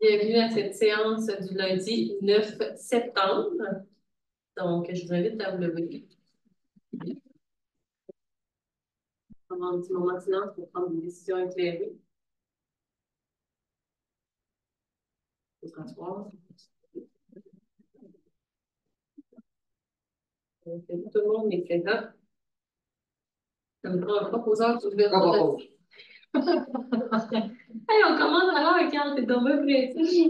Bienvenue à cette séance du lundi 9 septembre. Donc, je vous invite à vous lever. Pendant un petit moment de silence pour prendre des décisions éclairées. Pour s'asseoir. Donc, tout le monde est présent. Ça me prend un proposeur qui ouvre Hey, on commence alors avec quand t'es tombé précis.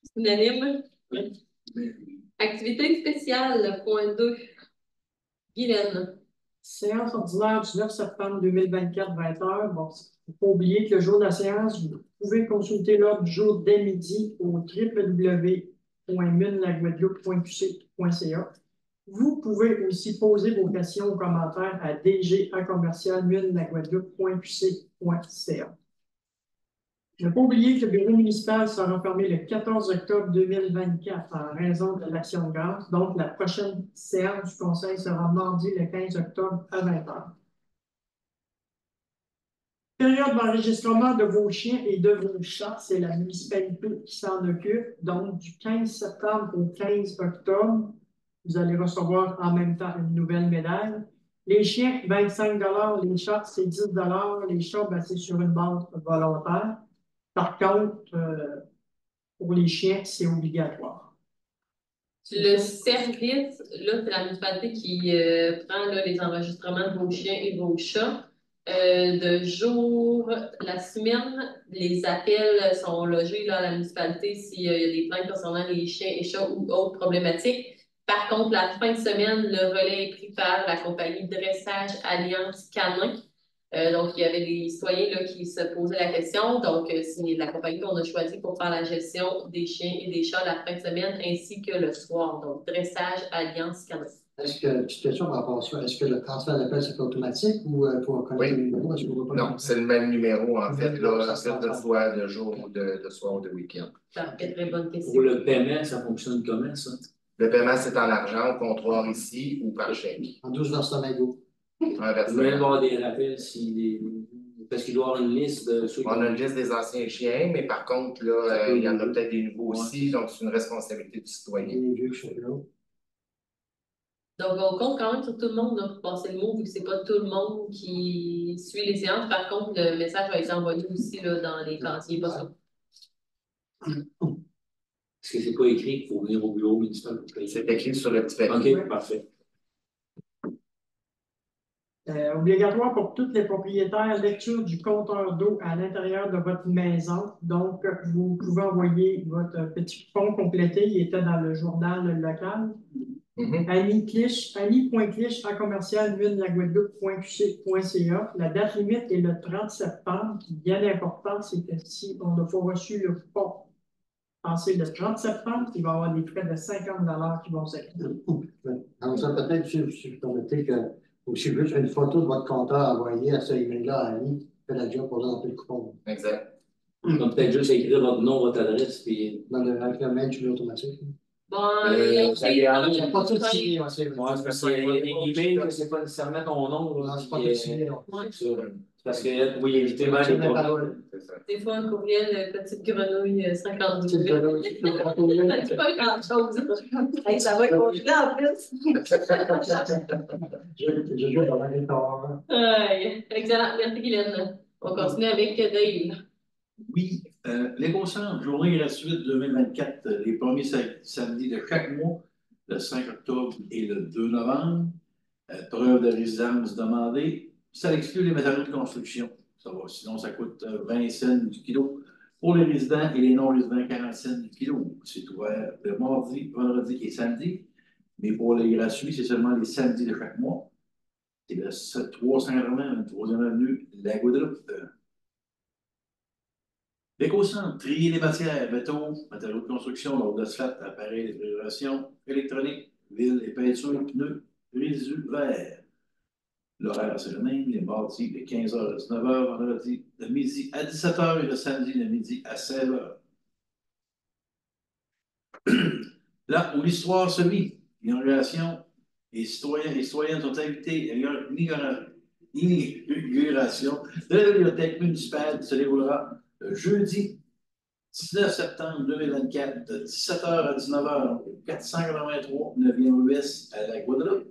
C'est unanime. Oui. Activité spéciale, point 2. Guylaine. Séance ordinaire du 9 septembre 2024, 20h. Bon, il ne faut pas oublier que le jour de la séance, vous pouvez consulter l'ordre du jour dès midi au www.munlaguadeloupe.qc.ca. Vous pouvez aussi poser vos questions ou commentaires à dg@munlaguadeloupe.qc.ca. Il ne faut pas oublier que le bureau municipal sera fermé le 14 octobre 2024 en raison de l'Action de grâce. Donc, la prochaine séance du conseil sera mardi le 15 octobre à 20h. Période d'enregistrement de vos chiens et de vos chats, c'est la municipalité qui s'en occupe. Donc, du 15 septembre au 15 octobre, vous allez recevoir en même temps une nouvelle médaille. Les chiens, 25 $. Les chats, c'est 10 $. Les chats, ben, c'est sur une base volontaire. Par contre, pour les chiens, c'est obligatoire. Le service, là, c'est la municipalité qui prend là, les enregistrements de vos chiens et vos chats. De jour, la semaine, les appels sont logés là, à la municipalité s'il y a des plaintes concernant les chiens et chats ou autres problématiques. Par contre, la fin de semaine, le relais est pris par la compagnie Dressage Alliance Canin. Donc, il y avait des citoyens là, qui se posaient la question. Donc, c'est la compagnie qu'on a choisie pour faire la gestion des chiens et des chats la fin de semaine ainsi que le soir. Donc, Dressage Alliance Canin. Est-ce que, petite question par rapport à ça, est-ce que le transfert d'appel c'est automatique ou pour connaître le numéro? Non, c'est le même numéro en fait, là, de soit de jour ou de soir ou de week-end. Parfait, très bonne question. Pour le paiement, ça fonctionne comment ça? Le paiement, c'est en argent, au comptoir ici ou par chèque. En 12 versements égaux. Vous pouvez avoir des rappels parce qu'il doit y avoir une liste de ceux On a une liste des anciens chiens, mais par contre, là, il y en a peut-être des nouveaux aussi, donc c'est une responsabilité du citoyen. Donc, on compte quand même sur tout le monde là, pour passer le mot, vu que c'est pas tout le monde qui suit les séances. Par contre, le message va être envoyé aussi là, dans les casiers. Pas ça. Est-ce que c'est pas écrit qu'il faut venir au bureau municipal? C'est écrit sur le petit papier. OK, parfait. Obligatoire pour tous les propriétaires, lecture du compteur d'eau à l'intérieur de votre maison. Donc, vous pouvez envoyer votre petit coupon complété. Il était dans le journal local. Annie.clich@munlaguadeloupe.qc.ca. La date limite est le 30 septembre. Bien important, c'est que si on n'a pas reçu le coupon passé le 30 septembre, il va y avoir des frais de 50 $ qui vont s'acquitter. Alors, ça peut-être, si vous permettez que aussi juste une photo de votre compteur envoyé à ce email-là à Annie, fait la job pour rentrer le coupon. Exact. On va peut-être juste écrire votre nom, votre adresse, puis. Dans le mail, tu l'automatique. Bon, ça y est, c'est pas tout signé, c'est parce que l'email, c'est pas nécessairement ton nom. C'est pas tout signé. Parce que, oui, éviter mal les problèmes. Des fois, un courriel, petite grenouille 52. Petite grenouille. C'est pas grand-chose. Hey, ça va être congelé en plus. Je joue dans l'agriculteur. Excellent. Merci, Guylaine. On continue avec Dave. Oui, l'éco-centre, journée gratuite 2024, les premiers samedis de chaque mois, le 5 octobre et le 2 novembre. Preuve de résidence demandée. Ça exclut les matériaux de construction. Ça va, sinon, ça coûte 20 cents du kilo. Pour les résidents et les non-résidents, 40 cents du kilo. C'est ouvert le mardi, vendredi et samedi. Mais pour les gratuits, c'est seulement les samedis de chaque mois. C'est le 380, 3e avenue, la Guadeloupe. L'éco-centre, trier les matières, béton, matériaux de construction, l'ordre d'asphalte, appareils de réfrigération, électronique, ville et peinture, pneus, résidus verts. L'horaire, c'est le même, les mardis de 15h à 19h, vendredi de midi à 17h et le samedi de midi à 16h. Là où l'histoire se vit, l'inauguration, les citoyens et citoyennes sont invités à l'inauguration de la bibliothèque municipale qui se déroulera le jeudi 19 septembre 2024, de 17h à 19h, 483 9e US à la Guadeloupe.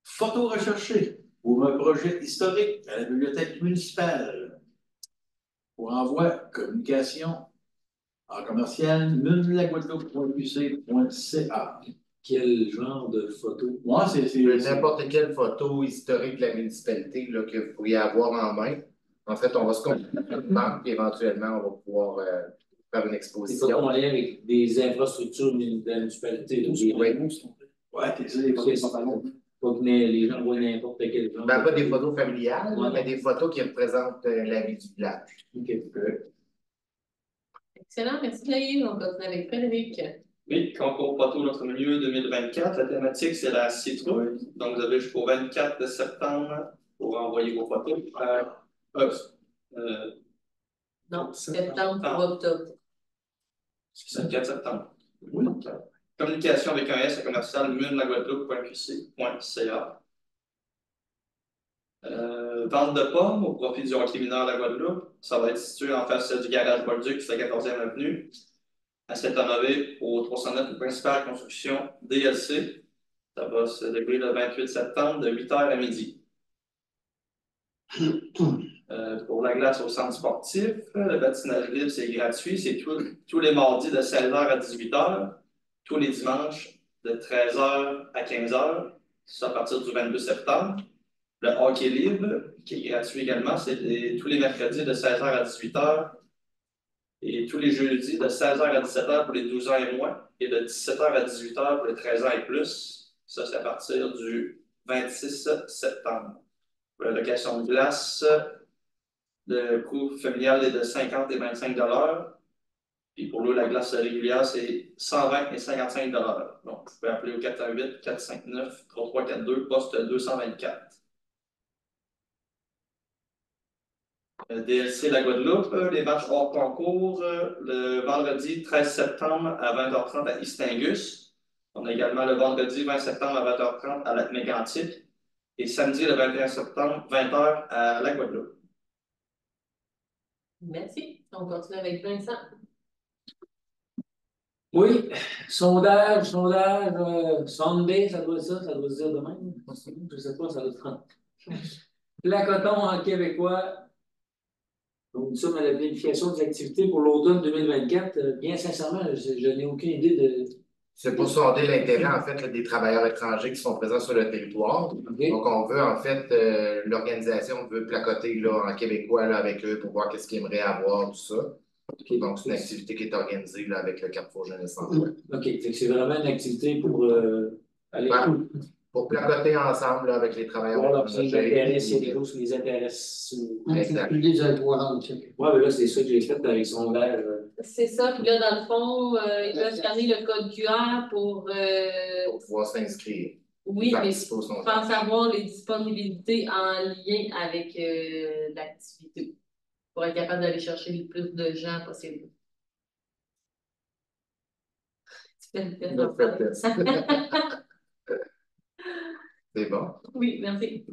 Photo recherchée pour un projet historique à la bibliothèque municipale. Pour envoi, communication en commercial, munlaguadeloupe.qc.ca. Quel genre de photo? Moi, c'est N'importe quelle photo historique de la municipalité là, que vous pourriez avoir en main. En fait, on va se contacter avec une banque, puis éventuellement, on va pouvoir faire une Des exposition. photos en lien avec des infrastructures de la municipalité. Là, des- Ouais, t'es les photos sont pas longues. Pas que les gens voient n'importe quel genre. Ben, pas des photos familiales, Ouais. mais des photos qui représentent la vie du village. Ok. Excellent, merci Laïe. On continue avec Frédéric. Oui, concours photo notre milieu 2024. La thématique, c'est la citrouille. Donc, vous avez jusqu'au 24 de septembre pour envoyer vos photos. Non, septembre pour octobre. 24 septembre. Oui. Communication avec un S à commercial munlaguadeloupe.qc.ca. Vente de pommes au profit du hockey mineur de la Guadeloupe. Ça va être situé en face du garage Bolduc, c'est la 14e avenue. À Saint-Honoré, au 309 rue principale construction DLC. Ça va se dérouler le 28 septembre de 8h à midi. Pour la glace au centre sportif, le patinage libre, c'est gratuit. C'est tous les mardis de 16h à 18h, tous les dimanches de 13h à 15h, c'est à partir du 22 septembre. Le hockey libre, qui est gratuit également, c'est tous les mercredis de 16h à 18h et tous les jeudis de 16h à 17h pour les 12 ans et moins et de 17h à 18h pour les 13 ans et plus. Ça, c'est à partir du 26 septembre. Pour la location de glace, le coût familial est de 50 et 25 $. Puis pour l'eau, la glace régulière, c'est 120 et 55 $. Donc, vous pouvez appeler au 418-459-3342, poste 224. DLC La Guadeloupe, les matchs hors concours, le vendredi 13 septembre à 20h30 à Istingus. On a également le vendredi 20 septembre à 20h30 à Lac Mégantic. Et samedi le 21 septembre, 20h à La Guadeloupe. Merci. On continue avec Vincent. Oui, sondage, Sunday, ça doit être ça, ça doit se dire de même. Je sais pas, ça doit être 30. Placoton en québécois. Donc, nous sommes à la planification des activités pour l'automne 2024. Bien sincèrement, je n'ai aucune idée de. C'est pour sonder l'intérêt, en fait, là, des travailleurs étrangers qui sont présents sur le territoire. Okay. Donc, on veut, en fait, l'organisation veut placoter là, en québécois là, avec eux pour voir qu'est-ce qu'ils aimeraient avoir, tout ça. Okay. Donc, c'est une activité qui est organisée là, avec le Carrefour Jeunesse Emploi. OK. Fait que c'est vraiment une activité pour aller. Ben, pour placoter ensemble là, avec les travailleurs Voilà, si les intéresse, étrangers. il y a des choses qui les intéressent. Exact. Plus des emplois. Oui, mais là, c'est ça que j'ai fait avec sondage. C'est ça, puis là, dans le fond, ils doivent scanner le code QR pour. Pour pouvoir s'inscrire. Oui, mais Participer au je sondage. pense avoir les disponibilités en lien avec l'activité pour être capable d'aller chercher le plus de gens possible. Tu fais le test en fait. C'est bon. Oui, merci.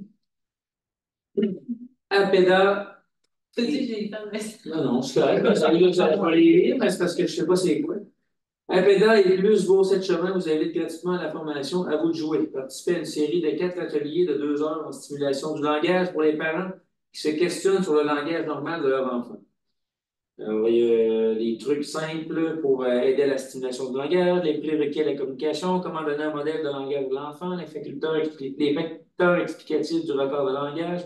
APEDA. Tu dis, j'ai fait un message. Non, c'est correct. Ça arrive, ça va les lire, mais c'est parce que je ne sais pas c'est quoi. APEDA et plus vos 7 chemins vous invitent gratuitement à la formation À vous de jouer. Participez à une série de 4 ateliers de 2 heures en stimulation du langage pour les parents qui se questionnent sur le langage normal de leur enfant. Il y a des trucs simples pour aider à la stimulation du langage, les prérequis à la communication, comment donner un modèle de langage de l'enfant, les facteurs explicatifs du record de langage,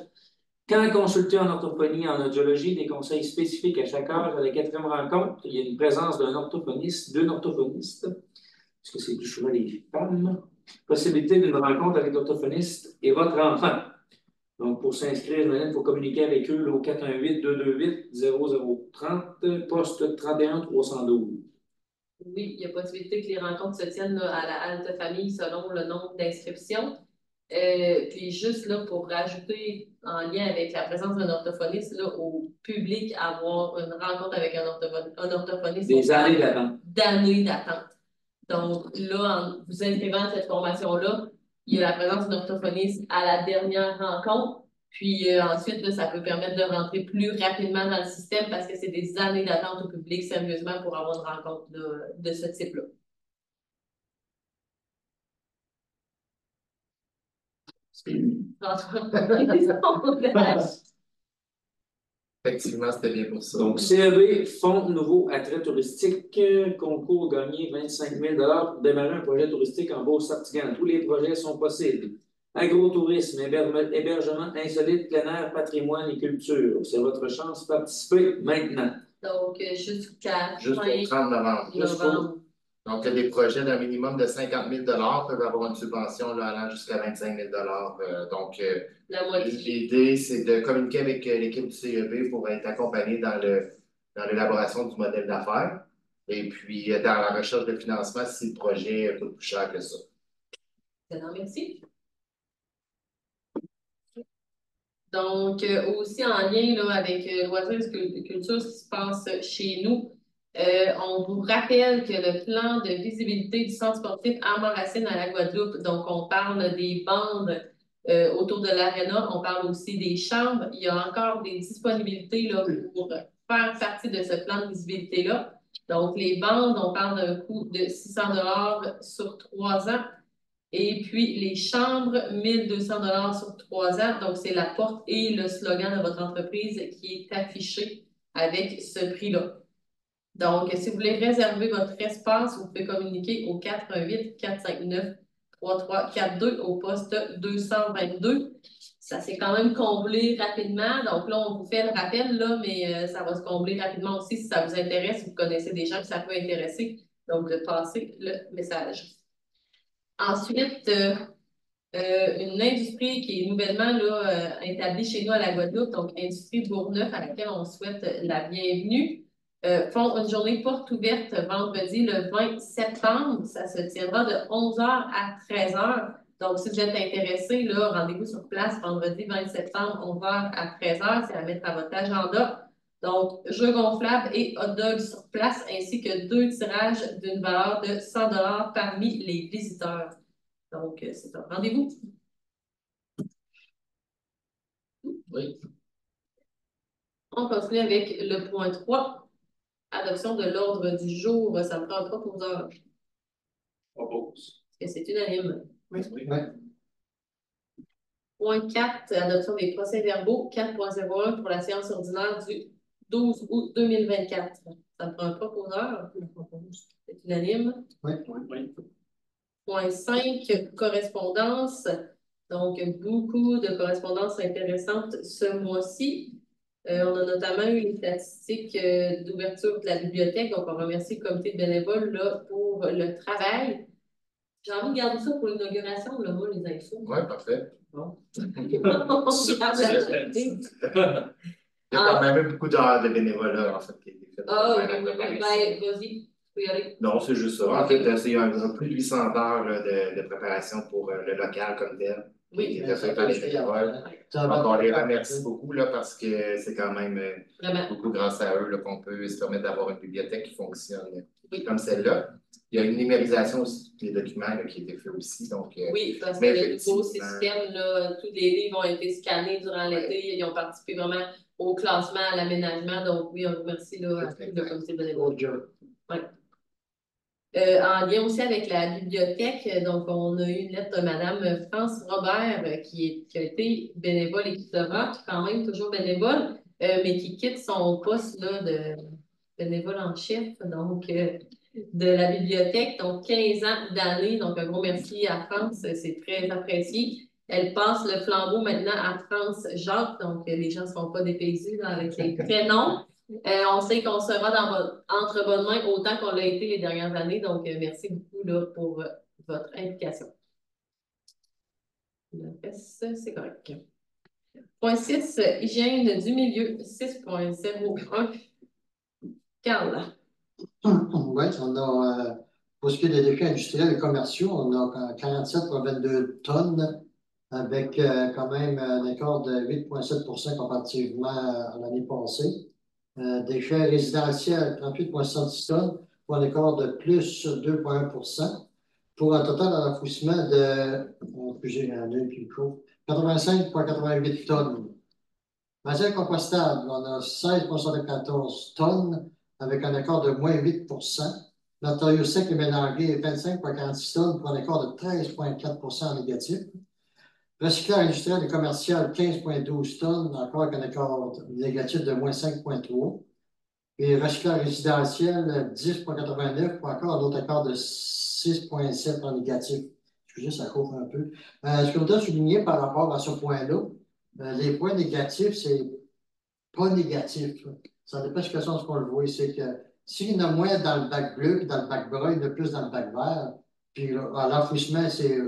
quand consulter en orthophonie et en audiologie, des conseils spécifiques à chaque âge. À la 4e rencontre, il y a une présence d'un orthophoniste, d'une orthophoniste, parce que c'est plus souvent les femmes. Possibilité d'une rencontre avec l'orthophoniste et votre enfant. Donc, pour s'inscrire, il faut communiquer avec eux au 418-228-0030, poste 31-312. Oui, il y a possibilité que les rencontres se tiennent là, à la halte famille selon le nombre d'inscriptions. Puis juste là, pour rajouter en lien avec la présence d'un orthophoniste, là, au public, avoir une rencontre avec un orthophoniste. Des années d'attente. D'années d'attente. Donc là, en vous inscrivant à cette formation-là, il y a la présence d'un orthophoniste à la dernière rencontre, Puis ensuite, là, ça peut permettre de rentrer plus rapidement dans le système parce que c'est des années d'attente au public, sérieusement, pour avoir une rencontre de ce type-là. Effectivement, c'était bien pour ça. Donc, CEB, Fonds nouveau attrait touristique, concours gagné 25 000 pour démarrer un projet touristique en Beauce-Sartigan. Tous les projets sont possibles. Agrotourisme, hébergement insolite, plein air, patrimoine et culture. C'est votre chance. Participez maintenant. Donc, jusqu'au 30 novembre. Donc, il y a des projets d'un minimum de 50 000 peuvent avoir une subvention là, allant jusqu'à 25 000 Donc, l'idée, c'est de communiquer avec l'équipe du CEB pour être accompagné dans l'élaboration du modèle d'affaires et puis dans la recherche de financement si le projet coûte plus cher que ça. Merci. Donc, aussi en lien là, avec Loisirs et Culture, ce qui se passe chez nous, on vous rappelle que le plan de visibilité du centre sportif Armand-Racine à la Guadeloupe, donc on parle des bandes autour de l'aréna, on parle aussi des chambres. Il y a encore des disponibilités là, pour faire partie de ce plan de visibilité-là. Donc, les bandes, on parle d'un coût de 600 $ sur 3 ans. Et puis, les chambres, 1 200 $ sur 3 ans. Donc, c'est la porte et le slogan de votre entreprise qui est affiché avec ce prix-là. Donc, si vous voulez réserver votre espace, vous pouvez communiquer au 418-459-3342 au poste 222. Ça s'est quand même comblé rapidement. Donc là, on vous fait le rappel, là, mais ça va se combler rapidement aussi si ça vous intéresse, si vous connaissez des gens que ça peut intéresser. Donc, de passer le message. Ensuite, une industrie qui est nouvellement là, établie chez nous à la Guadeloupe, donc Industrie Bourgneuf, à laquelle on souhaite la bienvenue, font une journée porte ouverte vendredi le 20 septembre. Ça se tiendra de 11h à 13h. Donc, si vous êtes intéressé, là, rendez-vous sur place vendredi 20 septembre, 11h à 13h. C'est à mettre à votre agenda. Donc, jeux gonflables et hot dogs sur place, ainsi que 2 tirages d'une valeur de 100 $ parmi les visiteurs. Donc, c'est un rendez-vous. Oui. On continue avec le point 3. Adoption de l'ordre du jour. Ça me prend 3 heures. Propose. Est-ce que c'est unanime? Oui. Point 4, adoption des procès-verbaux 4.01 pour la séance ordinaire du 12 août 2024. Ça me prend 3 heures. C'est unanime. Oui. Point 5, correspondance. Donc, beaucoup de correspondances intéressantes ce mois-ci. On a notamment eu les statistiques d'ouverture de la bibliothèque. Donc, on remercie le comité de bénévoles là, pour le travail. J'ai envie de garder ça pour l'inauguration, là, moi, les infos. Oui, parfait. Bon. Il y a quand même eu beaucoup d'heures de bénévolat, en fait, qui a été fait. Ah, oui, ben, vas-y, tu peux y aller. Non, c'est juste ça. En fait, il y a plus de 800 heures là, de préparation pour le local comme tel. Oui, qui était fait par les bénévoles. Donc, on les remercie beaucoup là, parce que c'est quand même beaucoup grâce à eux là, qu'on peut se permettre d'avoir une bibliothèque qui fonctionne comme celle-là. Il y a une numérisation aussi des documents là, qui a été fait aussi. Donc, oui, parce que le nouveau système, là, tous les livres ont été scannés durant l'été. Ils ont participé vraiment au classement, à l'aménagement. Donc, oui, on vous remercie là, à tout le comité bénévole. Ouais. En lien aussi avec la bibliothèque, donc on a eu une lettre de Mme France Robert qui a été bénévole et qui sera quand même toujours bénévole, mais qui quitte son poste là, de bénévole en chef donc, de la bibliothèque. Donc 15 ans d'année, donc un gros merci à France, c'est très apprécié. Elle passe le flambeau maintenant à France Jacques, donc les gens ne seront pas dépaysés là, avec les prénoms. On sait qu'on sera entre bonnes mains autant qu'on l'a été les dernières années. Donc, merci beaucoup là, pour votre implication. Le reste, c'est correct. Point 6, hygiène du milieu, 6.01. Carl. Oui, on a, pour ce qui est des déchets industriels et commerciaux, on a 47,22 tonnes avec quand même un écart de 8,7 % comparativement à l'année passée. Déchets résidentiels, 38,66 tonnes, pour un écart de plus 2,1 %. pour un total d'enfouissement de, j'ai regardé, puis 85,88 tonnes. Matière compostable, on a 16,74 tonnes avec un accord de moins 8 Matériaux secs et mélangés, 25,46 tonnes pour un accord de 13,4 en négatif. Recyclage industriel et commercial, 15,12 tonnes, encore avec un accord négatif de moins 5,3. Et recyclage résidentiel, 10,89 pour encore un autre accord de 6,7 en négatif. Excusez, ça couvre un peu. Ce que je voudrais souligner par rapport à ce point-là, les points négatifs, c'est pas négatif. Ça dépend de ce qu'on le voit. C'est que s'il y en a moins dans le bac bleu que dans le bac brun, il y en a plus dans le bac vert. Puis l'enfouissement, c'est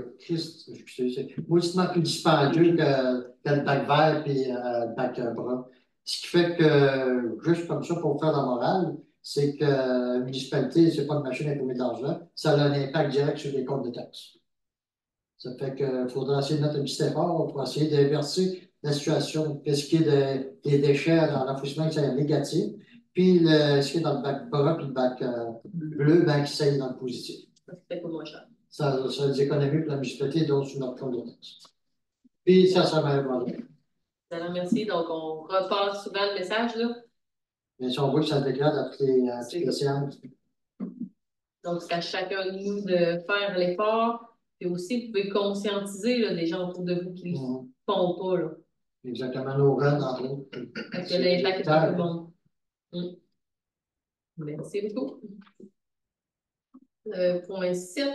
mauditement plus dispendieux que le bac vert et le bac brun. Ce qui fait que, juste comme ça, pour faire la morale, c'est que la municipalité, c'est pas une machine à imprimer de l'argent, ça a un impact direct sur les comptes de taxes. Ça fait qu'il faudra essayer de mettre un petit effort pour essayer d'inverser la situation. Ce qui est des déchets dans l'enfouissement, c'est négatif. Puis ce qui est dans le bac brun puis le bac bleu, ben, qui s'aille dans le positif. Ça fait pas moins cher. Ça a des économies pour la municipalité, donc sur notre compte de taxes. Puis ça va être voilà. Alors, merci. Donc, on repasse souvent le message, là. Mais si on voit que ça dégrade à toutes les séances. Donc, c'est à chacun de nous de faire l'effort. Puis aussi, vous pouvez conscientiser là, des gens autour de vous qui ne font pas. Là. Exactement, nos rêves, entre autres. Parce que l'impact est pour tout le monde. Merci beaucoup. Point 7,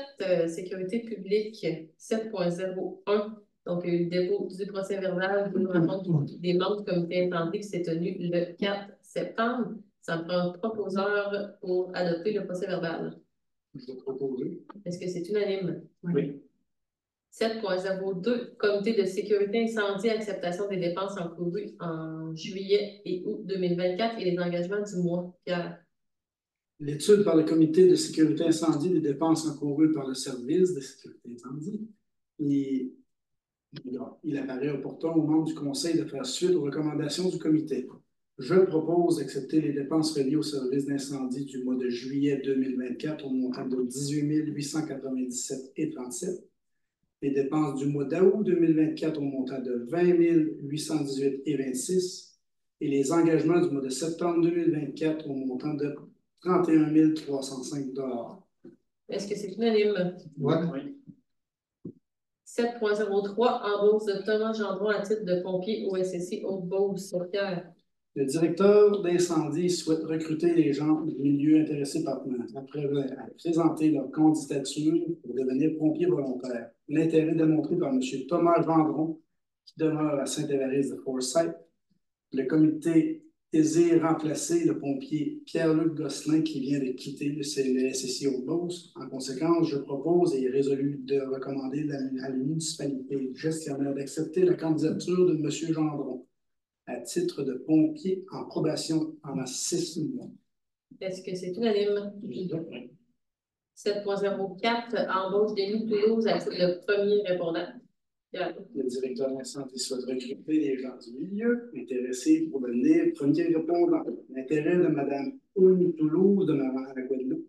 sécurité publique 7.01. Donc, il y a eu le dépôt du procès verbal d'une rencontre des membres du comité incendie qui s'est tenu le 4 septembre. Ça me prend un proposeur pour adopter le procès verbal. Je vais proposer. Est-ce que c'est unanime? Oui. 7.02, comité de sécurité incendie, acceptation des dépenses encourues en juillet et août 2024 et les engagements du mois. Pierre. L'étude par le comité de sécurité incendie des dépenses encourues par le service de sécurité incendie. Il apparaît opportun aux membres du conseil de faire suite aux recommandations du comité. Je propose d'accepter les dépenses reliées au service d'incendie du mois de juillet 2024 au montant de 18 897,37 les dépenses du mois d'août 2024 au montant de 20 818,26 et les engagements du mois de septembre 2024 au montant de 31 305 $. Est-ce que c'est unanime? Oui. 7.03, embauche de Thomas Gendron à titre de pompier au SSI Haute-Beauce. Pierre. Le directeur d'incendie souhaite recruter les gens du milieu intéressés par après présenter leur candidature pour devenir pompier volontaire. L'intérêt démontré par M. Thomas Gendron, qui demeure à Saint-Évariste de Forsyth. Le comité désire remplacer le pompier Pierre-Luc Gosselin qui vient de quitter le SSI Haute-Beauce. En conséquence, je propose et résolu de recommander à la municipalité gestionnaire d'accepter la candidature de M. Gendron à titre de pompier en probation pendant 6 mois. Est-ce que c'est unanime? 7.04, embauche d'Élie Toulouse à titre de premier répondant. Le directeur d'incendie souhaite recruter les gens du milieu intéressés pour devenir premier répondant. L'intérêt de Mme Élie Toulouse demeurant à la Guadeloupe.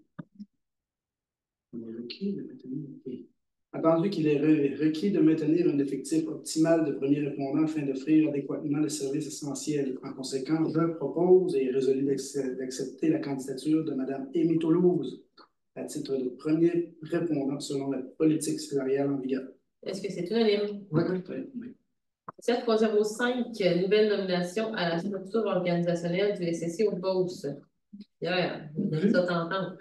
Attendu qu'il est requis de maintenir un effectif optimal de premiers répondants afin d'offrir adéquatement le service essentiel. En conséquence, je propose et résolu d'accepter la candidature de Mme Émy Toulouse à titre de premier répondant selon la politique salariale en vigueur. Est-ce que c'est unanime? Oui. 7.05, nouvelle nomination à la structure organisationnelle du SSI Haute-Beauce. Hier, ça t'entend.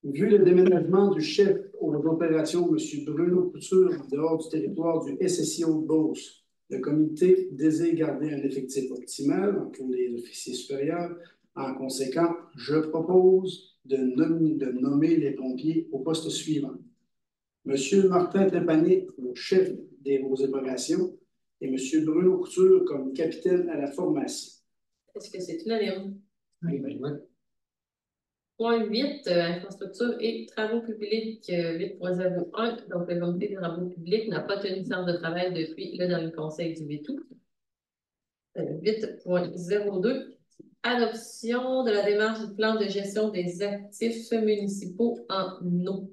Vu le déménagement du chef aux opérations, M. Bruno Couture, en dehors du territoire du SSI Haute-Beauce, le comité désire garder un effectif optimal entre les officiers supérieurs. En conséquent, je propose de nommer les pompiers au poste suivant. M. Martin Trépanier, le chef aux opérations, et M. Bruno Couture comme capitaine à la formation. Est-ce que c'est unanime? Oui. Point 8, infrastructure et travaux publics 8.01. Donc, le comité des travaux publics n'a pas tenu séance de travail depuis le dernier conseil du 8 août. 8.02, adoption de la démarche du plan de gestion des actifs municipaux en eau.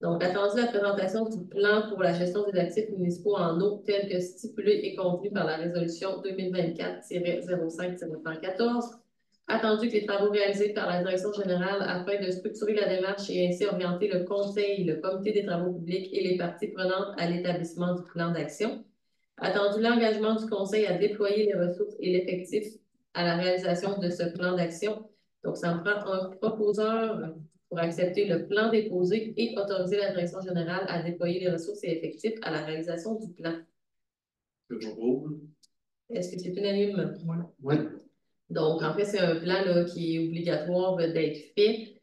Donc, attendu la présentation du plan pour la gestion des actifs municipaux en eau tel que stipulé et convenu par la résolution 2024-05-114. Attendu que les travaux réalisés par la direction générale afin de structurer la démarche et ainsi orienter le conseil, le comité des travaux publics et les parties prenantes à l'établissement du plan d'action. Attendu l'engagement du conseil à déployer les ressources et l'effectif à la réalisation de ce plan d'action. Donc, ça me prend un proposeur pour accepter le plan déposé et autoriser la direction générale à déployer les ressources et effectifs à la réalisation du plan. Est-ce que c'est unanime? Oui. Donc, en fait, c'est un plan là, qui est obligatoire d'être fait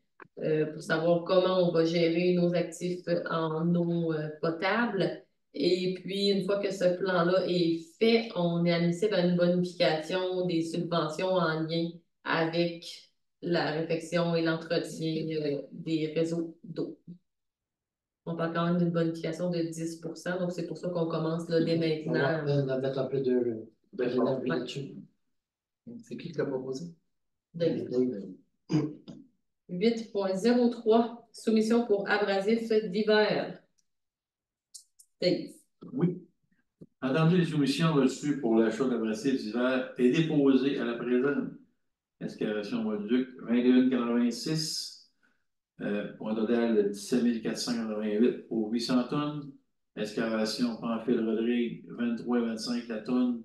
pour savoir comment on va gérer nos actifs en eau potable. Et puis, une fois que ce plan-là est fait, on est admissible à une bonification des subventions en lien avec la réfection et l'entretien des réseaux d'eau. On parle quand même d'une bonification de 10 %, donc c'est pour ça qu'on commence là, dès maintenant. On va mettre un peu de là-dessus. C'est qui l'a proposé? 8.03, soumission pour abrasifs d'hiver. Dave. Oui. Entendu les soumissions reçues pour l'achat d'abrasifs d'hiver et déposées à la présente excavation Mois-du-Duc 2186 pour un total de 17 488 pour 800 tonnes. Excavation Pamphile-Rodrigue 23-25 la tonne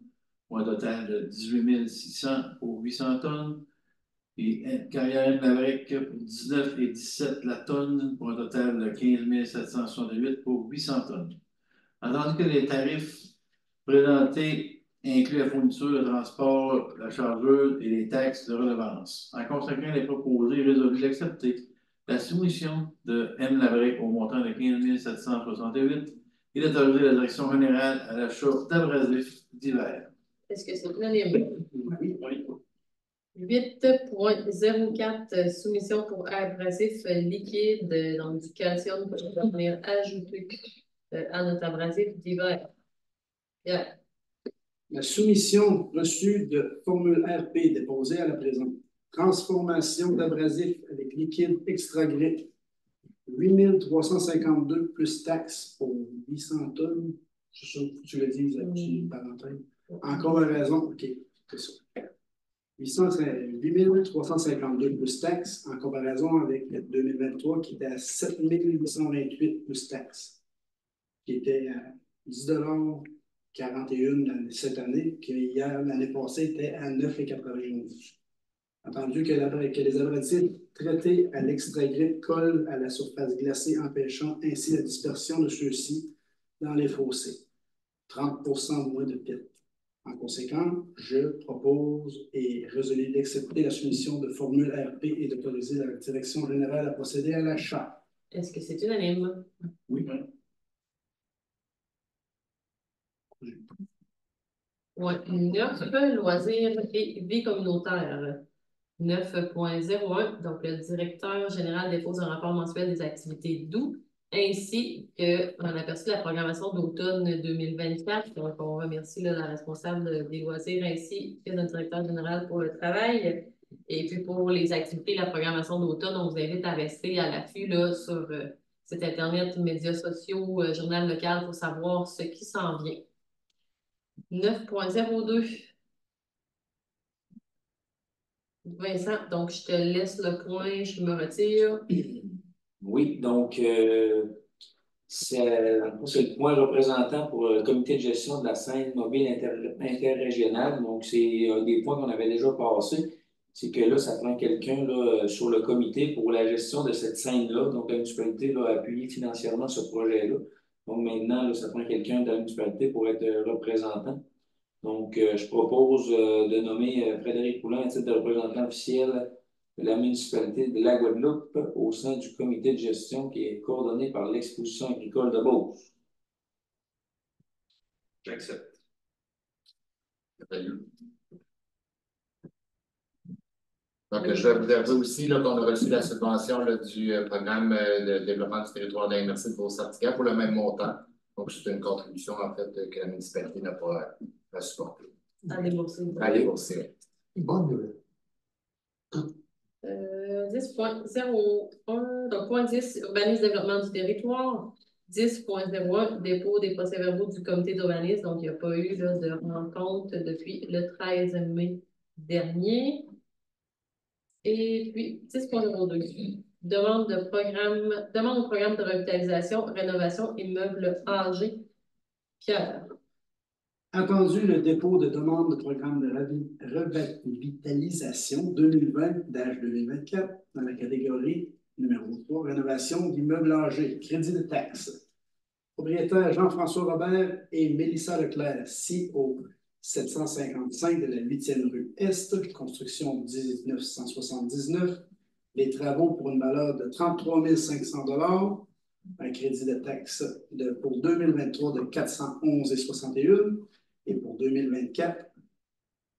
pour un total de 18 600 pour 800 tonnes. Et Carrière-Maverick pour 19 et 17 la tonne pour un total de 15 768 pour 800 tonnes. Entendu que les tarifs présentés incluent la fourniture, le transport, la chargeuse et les taxes de redevance. En conséquence, il est proposé et résolu d'accepter la soumission de M. Labrec au montant de 15 768 et d'autoriser la direction générale à l'achat d'abrasifs d'hiver. Est-ce que c'est unanime? Oui. 8.04, soumission pour abrasif liquide, donc du calcium pour venir ajouter à notre abrasif d'hiver. Yeah. La soumission reçue de formule RP déposée à la présente. Transformation d'abrasif avec liquide extra grip. 8 352 plus taxes pour 800 tonnes. Je suis sûr que tu le dises là-dessus, parenthèse. Encore une raison, OK, c'est ça. 8 352 plus taxes en comparaison avec 2023 qui était à 7 828 plus taxes, qui était à 10,41 cette année, qui hier, l'année passée, était à 9,91. Entendu que les abrasifs traités à l'extra-grip collent à la surface glacée, empêchant ainsi la dispersion de ceux-ci dans les fossés. 30 % moins de pit. En conséquence, je propose et résolu d'accepter la soumission de formule RP et d'autoriser la direction générale à procéder à l'achat. Est-ce que c'est unanime? Oui. Oui. 9, loisirs et vie communautaire. 9.01, donc le directeur général dépose un rapport mensuel des activités d'août, ainsi qu'on a aperçu la programmation d'automne 2024. Donc, on remercie là, la responsable des loisirs ainsi que notre directeur général pour le travail. Et puis, pour les activités, la programmation d'automne, on vous invite à rester à l'affût là, sur site Internet, médias sociaux, journal local pour savoir ce qui s'en vient. 9.02. Vincent, donc je te laisse le point, je me retire. Oui, donc c'est le point représentant pour le comité de gestion de la scène mobile interrégionale. Donc, c'est des points qu'on avait déjà passés. C'est que là, ça prend quelqu'un sur le comité pour la gestion de cette scène-là. Donc, la municipalité a appuyé financièrement ce projet-là. Donc, maintenant, là, ça prend quelqu'un de la municipalité pour être représentant. Donc, je propose de nommer Frédéric Poulin à titre de représentant officiel de la municipalité de la Guadeloupe au sein du comité de gestion qui est coordonné par l'exposition agricole de Beauce. J'accepte. Donc, je vais vous dire aussi qu'on a reçu la subvention là, du programme de développement du territoire d'immersion de Beauce-Sarticat pour le même montant. Donc, c'est une contribution, en fait, que la municipalité n'a pas à supporter. À débourser. À débourser. Bonne nouvelle. 10.01, donc point 10, urbanisme développement du territoire. 10.01, dépôt des procès-verbaux du comité d'urbanisme. Donc, il n'y a pas eu là, de rencontre depuis le 13 mai dernier. Et puis, 10.02, demande au programme de revitalisation, rénovation, immeubles âgés. Pierre. Attendu le dépôt de demande de programme de revitalisation 2020-2024 dans la catégorie numéro 3, rénovation d'immeubles âgés, crédit de taxes. Propriétaire Jean-François Robert et Mélissa Leclerc, CO 755 de la 8e rue Est, construction 1979. Les travaux pour une valeur de 33 500 $, un crédit de taxes pour 2023 de 411,61 et pour 2024,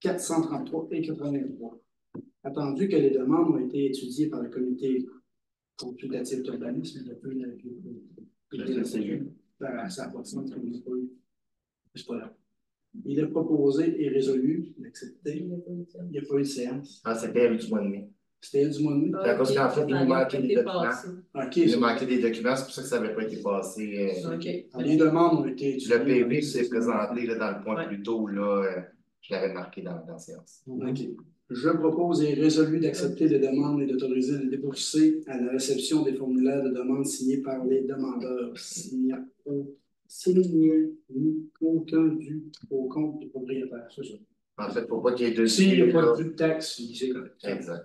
433,83. Attendu que les demandes ont été étudiées par le comité consultatif d'urbanisme depuis ça n'a pas de sens qu'on n'a pas eu. C'est pas là. Il est proposé et résolu d'accepter. Il n'y a pas eu de séance. Ah, c'était du mois de mai. C'était du mois de mai. Okay. Parce qu'en fait, il nous manquait des documents. Okay, il nous manquait des documents, c'est pour ça que ça n'avait pas été passé. Okay. Les demandes ont été étudiées. Le PV s'est présenté là, dans le point plus tôt, là, je l'avais marqué dans la séance. OK. Je propose et résolu d'accepter les demandes et d'autoriser le débourser à la réception des formulaires de demande signés par les demandeurs. S'il n'y a aucun dû au compte du propriétaire. C'est ça. En fait, pourquoi qu'il y ait deux. S'il n'y a pas de taxe, c'est correct. Exact.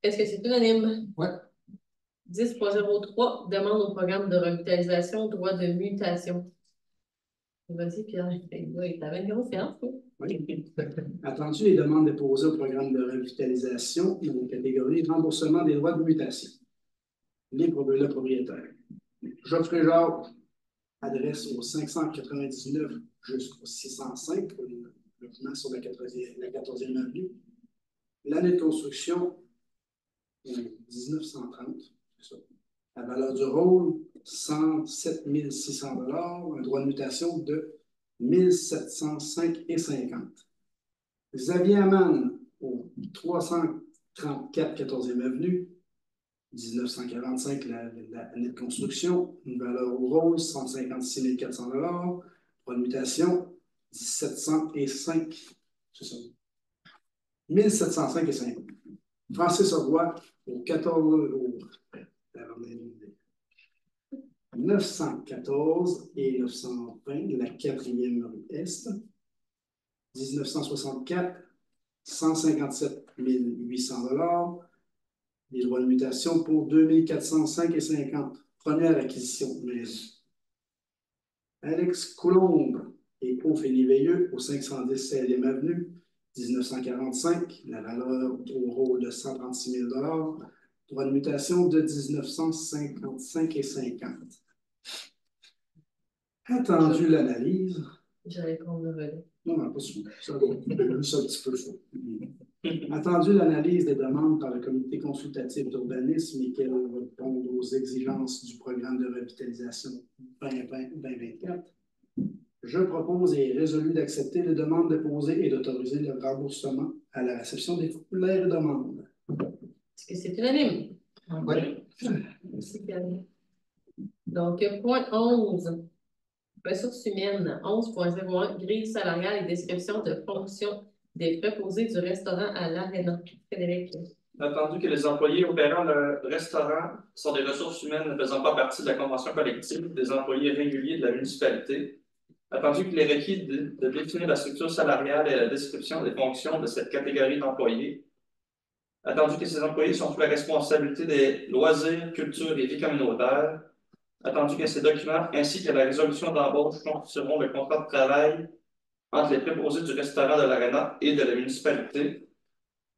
Est-ce que c'est unanime? Oui. 10.03, demande au programme de revitalisation, droit de mutation. Vas-y, Pierre. Il avait une grosse séance, oui. Oui. Attendu les demandes déposées au programme de revitalisation dans la catégorie remboursement des droits de mutation. Le propriétaire. Geoffrey Jacques, adresse au 599 jusqu'au 605, le logement sur la 14e avenue. L'année de construction, 1930, c'est ça. La valeur du rôle, 107 600 $, un droit de mutation de 1705,50. Xavier Amann, au 334 14e avenue, 1945, l'année de construction, une valeur au rôle, 156 400 $, droit de mutation, 1705, c'est ça. 1705,50. Francis Roy, au 914 et 920 de la 4e rue Est, 1964, 157 800 $, les droits de mutation pour 2405,50. Première acquisition maison. Alex Coulombe et Ophélie-Veilleux au 510 16e avenue, 1945, la valeur au rôle de 136 000 $, droit de mutation de 1955,50. Attendu l'analyse. J'allais prendre le relais. Non, pas souvent. Ça, juste un petit peu chaud. Attendu l'analyse des demandes par le comité consultatif d'urbanisme et qu'elle réponde aux exigences du programme de revitalisation 2020-2024, je propose et résolu d'accepter les demandes déposées et d'autoriser le remboursement à la réception des formulaires de demande. Est-ce que c'est unanime? Oui. Merci, Pierre. Donc, point 11. Ressources humaines, 11.01, grille salariale et description de fonction des préposés du restaurant à l'Arena. Frédéric. Attendu que les employés opérant le restaurant sont des ressources humaines ne faisant pas partie de la convention collective des employés réguliers de la municipalité. Attendu qu'il est requis de définir la structure salariale et la description des fonctions de cette catégorie d'employés. Attendu que ces employés sont sous la responsabilité des loisirs, culture et vie communautaire. Attendu que ces documents ainsi que la résolution d'embauche constitueront le contrat de travail entre les préposés du restaurant de l'Arena et de la municipalité.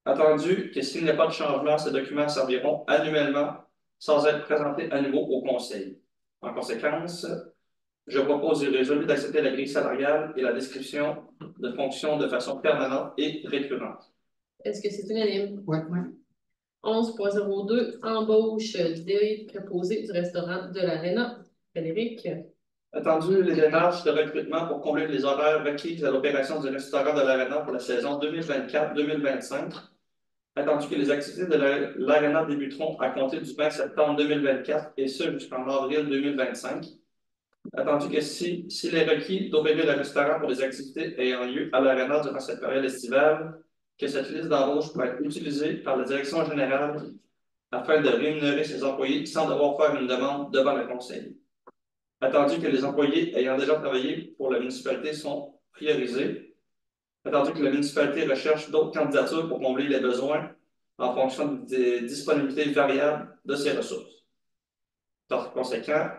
Attendu que s'il n'y a pas de changement, ces documents serviront annuellement sans être présentés à nouveau au Conseil. En conséquence, je propose et résolu d'accepter la grille salariale et la description de fonctions de façon permanente et récurrente. Est-ce que c'est unanime? Oui. 11.02, embauche des préposés du restaurant de l'Arena. Frédéric. Attendu les démarches de recrutement pour combler les horaires requises à l'opération du restaurant de l'Arena pour la saison 2024-2025. Attendu que les activités de l'Arena débuteront à compter du 20 septembre 2024 et ce jusqu'en avril 2025. Attendu que s'il est requis d'ouvrir le restaurant pour les activités ayant lieu à l'Arena durant cette période estivale, que cette liste d'embauche pourra être utilisée par la direction générale afin de rémunérer ses employés sans devoir faire une demande devant le conseil. Attendu que les employés ayant déjà travaillé pour la municipalité sont priorisés. Attendu que la municipalité recherche d'autres candidatures pour combler les besoins en fonction des disponibilités variables de ses ressources. Par conséquent,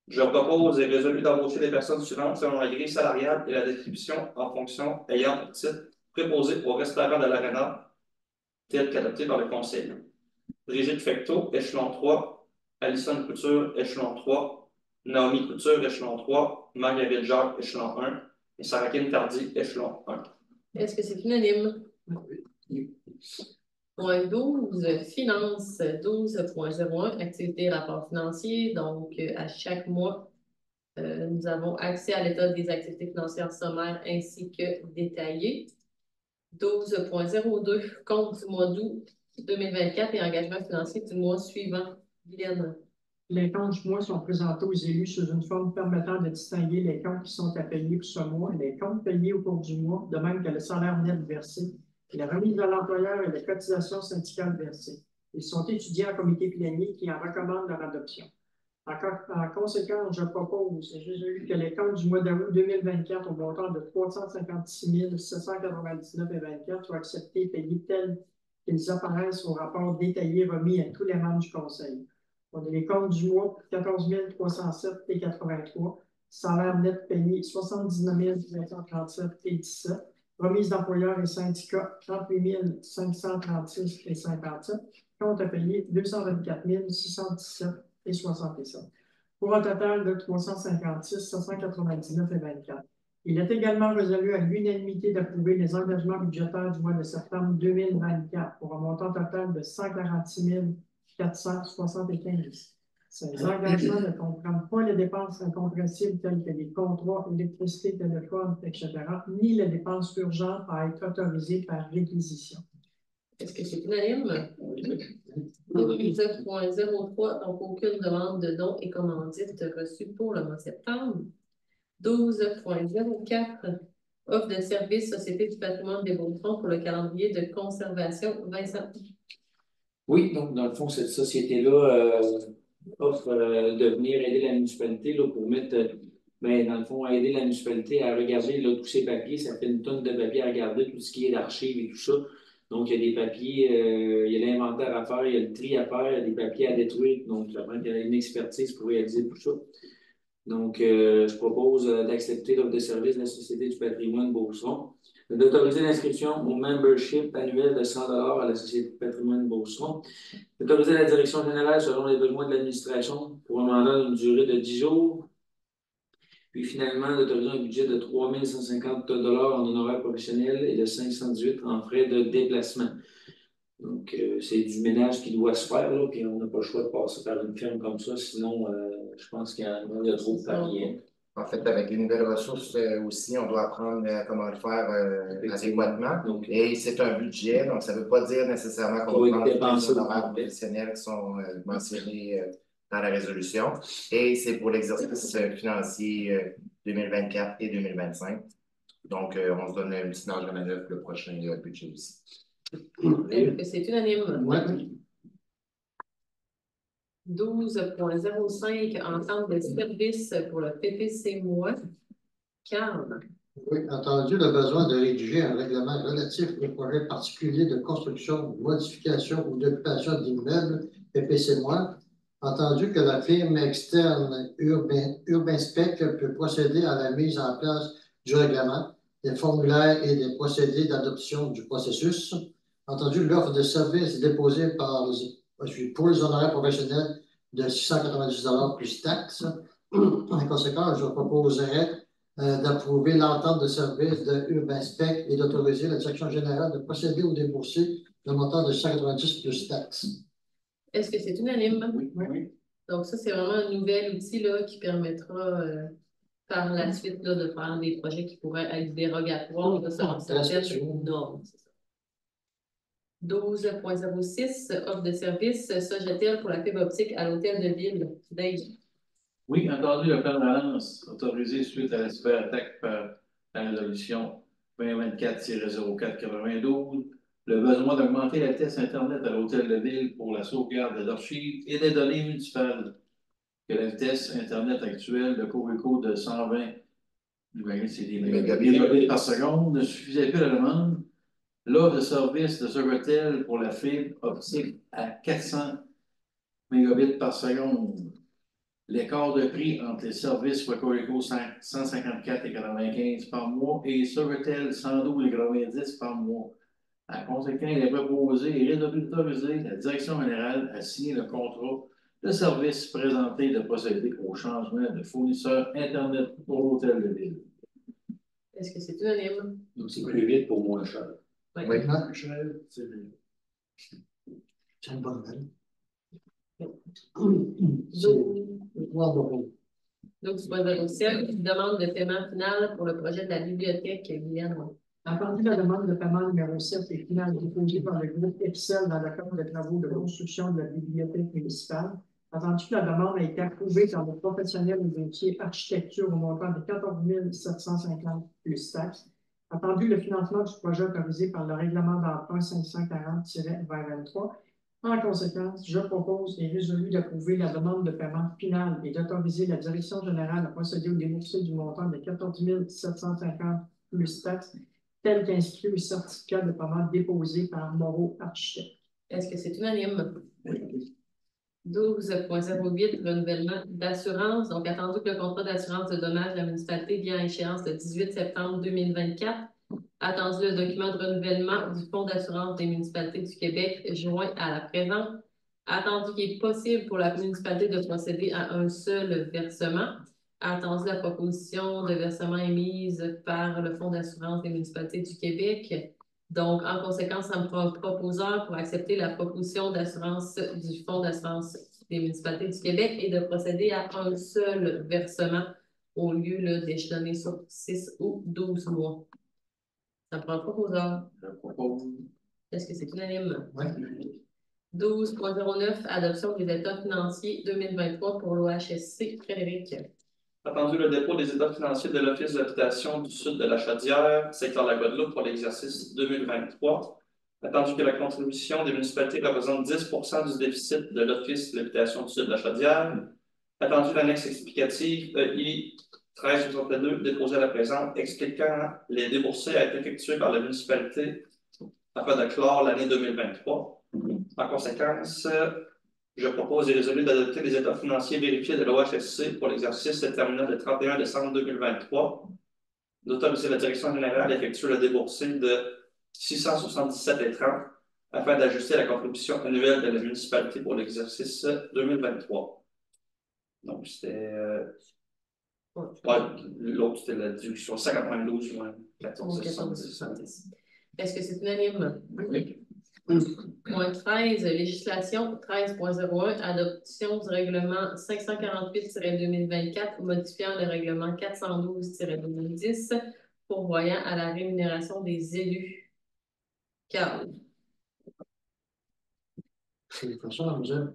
je propose et résolu d'embaucher les personnes suivantes selon la grille salariale et la distribution en fonction ayant pour titre préposé au restaurant de l'Arena, tel qu'adopté par le conseil. Brigitte Fecteau, échelon 3, Alison Couture, échelon 3, Naomi Couture, échelon 3, Marguerite Jacques, échelon 1, et Sarah-Kim Tardy, échelon 1. Est-ce que c'est unanime? Point 12, finances 12.01, activité rapport financier. Donc, à chaque mois, nous avons accès à l'état des activités financières sommaires ainsi que détaillées. 12.02, compte du mois d'août 2024 et engagement financier du mois suivant. Guylaine. Les comptes du mois sont présentés aux élus sous une forme permettant de distinguer les comptes qui sont à payer pour ce mois et les comptes payés au cours du mois, de même que le salaire net versé, la remise à l'employeur et les cotisations syndicales versées. Ils sont étudiés en comité plénier qui en recommande leur adoption. En conséquence, je propose et je résolu que les comptes du mois d'août 2024 au montant de 356 799,24 soient acceptés et payés tels qu'ils apparaissent au rapport détaillé remis à tous les membres du Conseil. On a les comptes du mois 14 307,83, salaire net payé 79 537,17, remise d'employeurs et syndicats 38 536,57, compte à payer 224 617,67, pour un total de 356 799,24. Il est également résolu à l'unanimité d'approuver les engagements budgétaires du mois de septembre 2024 pour un montant total de 146 475. Ces engagements ne comprennent pas les dépenses incompressibles telles que les contrats, électricité, téléphone, etc., ni les dépenses urgentes à être autorisées par réquisition. Est-ce que c'est unanime? 12.03, donc aucune demande de dons et commandites reçue pour le mois de septembre. 12.04, offre de service Société du patrimoine des Beaux-Fonds pour le calendrier de conservation. Vincent. Oui, donc dans le fond, cette société-là offre de venir aider la municipalité là, pour mettre, dans le fond, aider la municipalité à regarder là, tous ces papiers. Ça fait une tonne de papiers à regarder, tout ce qui est d'archives et tout ça. Donc, il y a des papiers, il y a l'inventaire à faire, il y a le tri à faire, il y a des papiers à détruire. Donc, il y a une expertise pour réaliser tout ça. Donc, je propose d'accepter l'offre de service de la Société du patrimoine Beauceron, d'autoriser l'inscription au membership annuel de 100 $ à la Société du patrimoine Beauceron, d'autoriser la direction générale selon les besoins de l'administration pour un mandat d'une durée de 10 jours, puis finalement d'autoriser un budget de 3 150 $ en honoraires professionnels et de 518 en frais de déplacement. Donc, c'est du ménage qui doit se faire, là, puis on n'a pas le choix de passer par une firme comme ça, sinon, je pense qu'il y a trop de papiers. En fait, avec les nouvelles ressources aussi, on doit apprendre comment le faire adéquatement. Donc, et c'est un budget, donc ça ne veut pas dire nécessairement qu'on va prendre les honoraires professionnels qui sont mentionnés dans la résolution. Et c'est pour l'exercice financier 2024 et 2025. Donc, on se donne une petite marge de manœuvre pour le prochain budget aussi. Est-ce que c'est unanime? Oui. 12.05, entente de service pour le PPC-MOI. Carl. Oui, entendu le besoin de rédiger un règlement relatif aux projets particuliers de construction, modification ou d'occupation d'immeubles, PPC-MOI. Entendu que la firme externe Urbanspec peut procéder à la mise en place du règlement, des formulaires et des procédés d'adoption du processus. Entendu l'offre de service déposée pour les honoraires professionnels de 690 $ plus taxes. En conséquence, je proposerai d'approuver l'entente de service de Urbanspec et d'autoriser la direction générale de procéder au débourser le montant de 190 plus taxes. Est-ce que c'est unanime? Oui. Donc, ça, c'est vraiment un nouvel outil là, qui permettra par la suite là, de faire des projets qui pourraient être dérogatoires selon certaines normes. 12.06, offre de service Sogetel pour la fibre optique à l'hôtel de ville. Dave. Oui, entendu le plan de relance autorisé suite à la cyberattaque par la résolution 2024-0492, le besoin d'augmenter la vitesse Internet à l'hôtel de ville pour la sauvegarde des archives et des données municipales. Que la vitesse Internet actuelle de Cogeco de 120 mégabits par seconde ne suffisait plus à la demande. L'offre de service de Sogetel pour la fibre optique à 400 mégabits par seconde. L'écart de prix entre les services pour Cogeco 154,95 par mois et Sogetel 112,90 par mois. En conséquent, il est proposé et résolu d'autoriser la direction générale à signer le contrat de service présenté de procéder au changement de fournisseur Internet pour l'hôtel de ville. Est-ce que c'est unanime? Donc, c'est plus vite pour moins cher. Oui. Maintenant, C'est c'est une bonne nouvelle. Donc, 12.07, demande de paiement final pour le projet de la bibliothèque Guyane. Entendu la demande de paiement numéro 7 et finale déposée par le groupe Excel dans le cadre des travaux de construction de la bibliothèque municipale. Entendu que la demande a été approuvée par le professionnel du métier architecture au montant de 14 750 plus taxes. Entendu le financement du projet autorisé par le règlement d'emprunt 540-2023. En conséquence, je propose et résolu d'approuver la demande de paiement finale et d'autoriser la direction générale à procéder au déboursé du montant de 14 750 plus taxes, tel qu'inscrit au certificat de paiement déposé par Moreau Architecte. Est-ce que c'est unanime? 12.08, renouvellement d'assurance. Donc, attendu que le contrat d'assurance de dommages de la municipalité vient à échéance le 18 septembre 2024. Attendu le document de renouvellement du Fonds d'assurance des municipalités du Québec joint à la présente. Attendu qu'il est possible pour la municipalité de procéder à un seul versement. Attendu la proposition de versement émise par le Fonds d'assurance des municipalités du Québec. Donc, en conséquence, ça me prend un proposeur pour accepter la proposition d'assurance du Fonds d'assurance des municipalités du Québec et de procéder à un seul versement au lieu d'échelonner sur 6 ou 12 mois. Ça me prend un proposeur. Je propose. Est-ce que c'est unanime? Oui. 12.09, adoption des états financiers 2023 pour l'OHSC. Frédéric. Attendu le dépôt des états financiers de l'Office d'habitation du Sud de la Chaudière, secteur de la Guadeloupe pour l'exercice 2023. Attendu que la contribution des municipalités représente 10% du déficit de l'Office de l'habitation du Sud de la Chaudière. Attendu l'annexe explicative EI 1362 déposée à la présente expliquant les déboursés à être effectués par la municipalité afin de clore l'année 2023. En conséquence, je propose et résolu d'adopter les états financiers vérifiés de l'OHSC pour l'exercice se terminant le 31 décembre 2023, d'autoriser la direction générale à effectuer le déboursé de 677,30 afin d'ajuster la contribution annuelle de la municipalité pour l'exercice 2023. Donc, c'était... l'autre, c'était la déduction 592 moins 1470. Est-ce que c'est unanime? Oui. Point 13, législation 13.01, adoption du règlement 548-2024, modifiant le règlement 412-2010, pourvoyant à la rémunération des élus. Carl. C'est comme ça, mademoiselle.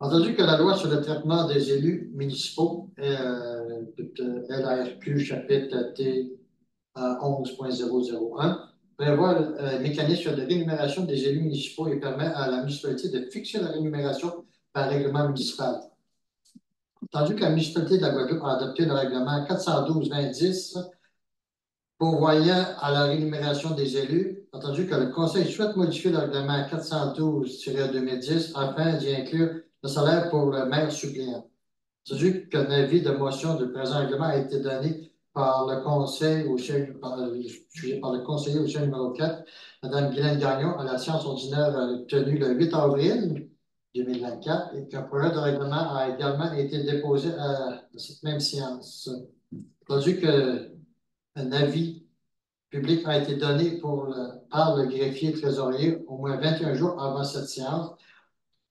Entendu que la loi sur le traitement des élus municipaux, LARQ, chapitre T 11.001, prévoit le mécanisme de rémunération des élus municipaux et permet à la municipalité de fixer la rémunération par règlement municipal. Entendu que la municipalité de la Guadeloupe a adopté le règlement 412-2010 pourvoyant à la rémunération des élus, entendu que le Conseil souhaite modifier le règlement 412-2010 afin d'y inclure le salaire pour le maire suppléant. Entendu qu'un avis de motion du présent règlement a été donné par le conseiller au siège numéro 4, Mme Guylaine Gagnon, à la séance ordinaire tenue le 8 avril 2024, et qu'un projet de règlement a également été déposé à cette même séance. Entendu qu'un avis public a été donné par le greffier trésorier au moins 21 jours avant cette séance,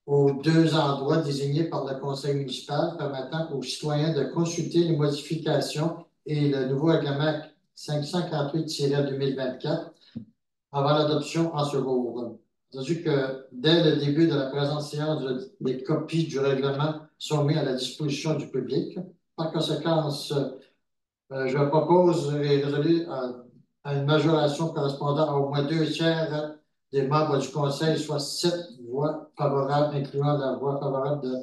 aux deux endroits désignés par le conseil municipal, permettant aux citoyens de consulter les modifications et le nouveau règlement 548-2024 avant l'adoption en seconde. C'est-à-dire que dès le début de la présente séance, les copies du règlement sont mises à la disposition du public. Par conséquent, je propose et résolu à une majoration correspondant à au moins 2 tiers des membres du Conseil, soit 7 voix favorables, incluant la voix favorable de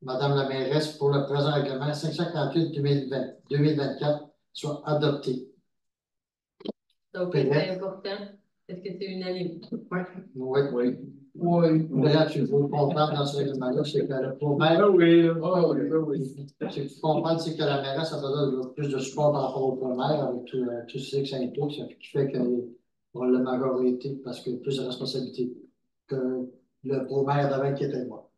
Madame la mairesse pour le présent règlement 548-2024 soit adopté. Donc, c'est important. Est-ce que c'est unanime? Oui. Oui. Oui. Là, tu veux comprendre dans ce règlement-là, c'est que le pro-maire. Oui. Ce qu'il faut comprendre, c'est que la mairesse a besoin de plus de support par rapport au pro-maire avec tout ce que ça implique, ce qui fait qu'on a la majorité parce qu'il y a plus de responsabilités que le pro-maire d'avant qui était moi.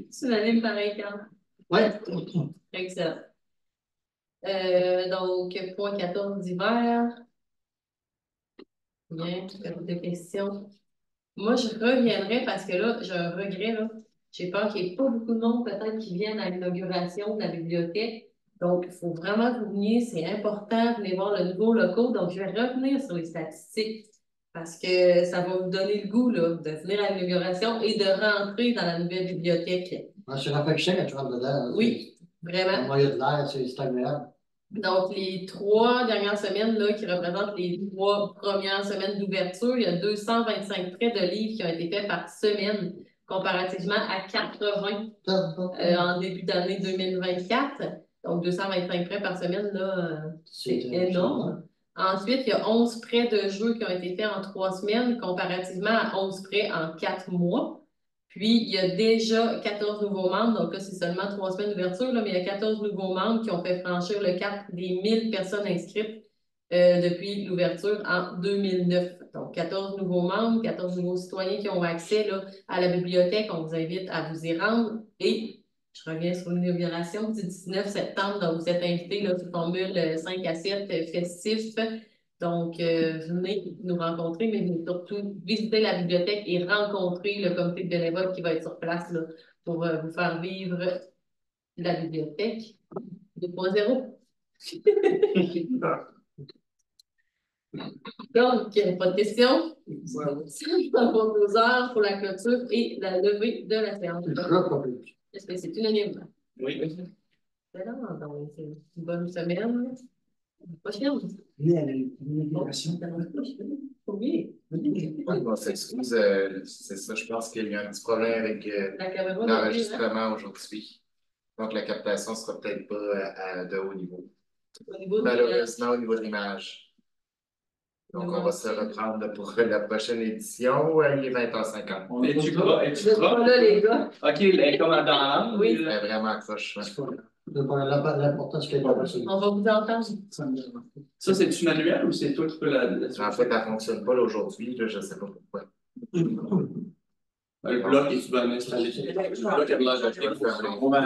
C'est unanime pareil, Carl. Oui. Excellent. Donc, point 14 d'hiver. Bien, de questions. Moi, je reviendrai parce que là, j'ai un regret, là. J'ai peur qu'il n'y ait pas beaucoup de monde peut-être qui viennent à l'inauguration de la bibliothèque. Donc, il faut vraiment que vous veniez, c'est important, venez voir le nouveau local. Donc, je vais revenir sur les statistiques parce que ça va vous donner le goût là, de venir à l'inauguration et de rentrer dans la nouvelle bibliothèque. C'est rafraîchissant quand tu rentres dedans. Oui, vraiment. Le moyen de l'air, c'est agréable. Donc, les 3 dernières semaines là, qui représentent les 3 premières semaines d'ouverture, il y a 225 prêts de livres qui ont été faits par semaine, comparativement à 80 en début d'année 2024. Donc, 225 prêts par semaine, là, c'est énorme. Ensuite, il y a 11 prêts de jeux qui ont été faits en 3 semaines, comparativement à 11 prêts en 4 mois. Puis, il y a déjà 14 nouveaux membres, donc là, c'est seulement 3 semaines d'ouverture, mais il y a 14 nouveaux membres qui ont fait franchir le cap des 1000 personnes inscrites depuis l'ouverture en 2009. Donc, 14 nouveaux membres, 14 nouveaux citoyens qui ont accès là, à la bibliothèque. On vous invite à vous y rendre. Et je reviens sur l'inauguration du 19 septembre, donc vous êtes invités là, sous formule 5 à 7 festif. Donc, venez nous rencontrer, mais venez surtout visiter la bibliothèque et rencontrer le comité de bénévoles qui va être sur place là, pour vous faire vivre la bibliothèque 2.0. Donc, pas de questions? C'est dans 2 heures pour la clôture et la levée de la séance. Est-ce que c'est unanime? Oui. C'est donc c'est une bonne semaine. Prochaine. Oui. On s'excuse, c'est ça, je pense qu'il y a un petit problème avec l'enregistrement aujourd'hui. Donc, la captation ne sera peut-être pas de haut niveau. Malheureusement, au niveau de l'image. Donc, on va se reprendre pour la prochaine édition. Il est 20h50. Es-tu là, les gars? OK, elle est comme dans l'âme. Oui. Elle est vraiment accroche. L'important, c'est qu'elle est pas On va vous entendre. Ça, c'est-tu manuel ou c'est toi qui peux la. En fait, elle ne fonctionne pas aujourd'hui. Je ne sais pas pourquoi. Le bloc est-tu bien installé? Le bloc a de l'air de